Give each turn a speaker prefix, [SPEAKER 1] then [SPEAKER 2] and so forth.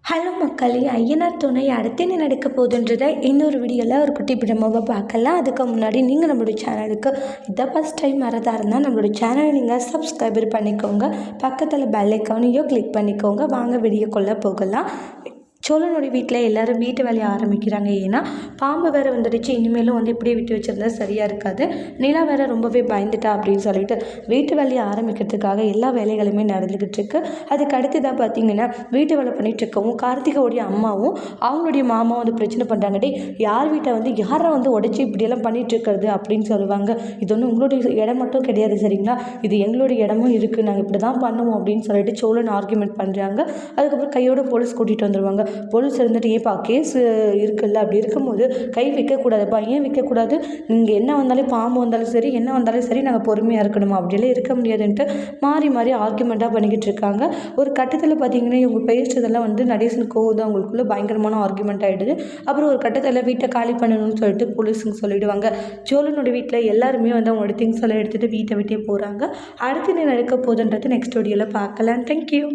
[SPEAKER 1] Hello மக்களே, ஐயனார் துணை அடுத்து என்ன நடக்க போகுதுன்றதை இன்னொரு வீடியோவில் ஒரு குட்டி பிரமோவை பார்க்கலாம். அதுக்கு முன்னாடி நீங்கள் நம்மளுடைய சேனலுக்கு இதை ஃபஸ்ட் டைம் வரதா இருந்தால் நம்மளுடைய சேனலை நீங்கள் சப்ஸ்கிரைபர் பண்ணிக்கோங்க. பக்கத்தில் பெல் ஐக்கானையும் கிளிக் பண்ணிக்கோங்க. வாங்க வீடியோக்குள்ளே போகலாம். சோழனுடைய வீட்டில் எல்லோரும் வீட்டு வேலையை ஆரம்பிக்கிறாங்க. ஏன்னா பாம்பு வேறு வந்துடுச்சு, இனிமேலும் இப்படியே விட்டு வச்சுருந்தா சரியாக இருக்காது. நிலா வேறு ரொம்பவே பயந்துட்டா அப்படின்னு சொல்லிட்டு வீட்டு வேலையை ஆரம்பிக்கிறதுக்காக எல்லா வேலைகளுமே நடந்துக்கிட்டு இருக்கு. அதுக்கு அடுத்ததாக பார்த்தீங்கன்னா வீட்டு வேலை பண்ணிகிட்ருக்கவும் கார்த்திகாவுடைய அம்மாவும் அவங்களுடைய மாமாவும் பிரச்சனை பண்ணுறாங்க. யார் வீட்டை யாரை உடைச்சி இப்படியெல்லாம் பண்ணிகிட்ருக்கிறது அப்படின்னு சொல்லுவாங்க. இது ஒன்றும் உங்களுடைய இடம் மட்டும் கிடையாது சரிங்களா, இது எங்களுடைய இடமும் இருக்குது, நாங்கள் இப்படி தான் பண்ணுவோம் அப்படின்னு சொல்லிட்டு சோழன் ஆர்கியூமெண்ட் பண்ணுறாங்க. அதுக்கப்புறம் கையோட போலீஸ் கூட்டிகிட்டு வந்துடுவாங்க. போலீஸ் இருந்துட்டு ஏப்பா கேஸ் இருக்குல்ல, அப்படி இருக்கும்போது கை வைக்கக்கூடாதுப்பா, ஏன் வைக்கக்கூடாது, நீங்கள் என்ன வந்தாலும் பாம்பு வந்தாலும் சரி என்ன வந்தாலும் சரி நாங்கள் பொறுமையாக இருக்கணுமா, அப்படியெல்லாம் இருக்க முடியாதுன்ட்டு மாறி மாறி ஆர்கியூமெண்ட்டாக பண்ணிக்கிட்டு இருக்காங்க. ஒரு கட்டத்தில் பார்த்தீங்கன்னா இவங்க பேசுறதெல்லாம் நடேசன் கோவம் அவங்களுக்குள்ள பயங்கரமான ஆர்கியூமெண்ட் ஆகிடுது. அப்புறம் ஒரு கட்டத்தில் வீட்டை காலி பண்ணணும்னு சொல்லிட்டு போலீஸுங்க சொல்லிடுவாங்க. சோழனோட வீட்டில் எல்லாருமே அவங்களோட திங்ஸ் எல்லாம் எடுத்துகிட்டு வீட்டை விட்டே போகிறாங்க. அடுத்து என்ன நடக்க போகுதுன்றது நெக்ஸ்ட் வீடியோவில் பார்க்கலாம். தேங்க்யூ.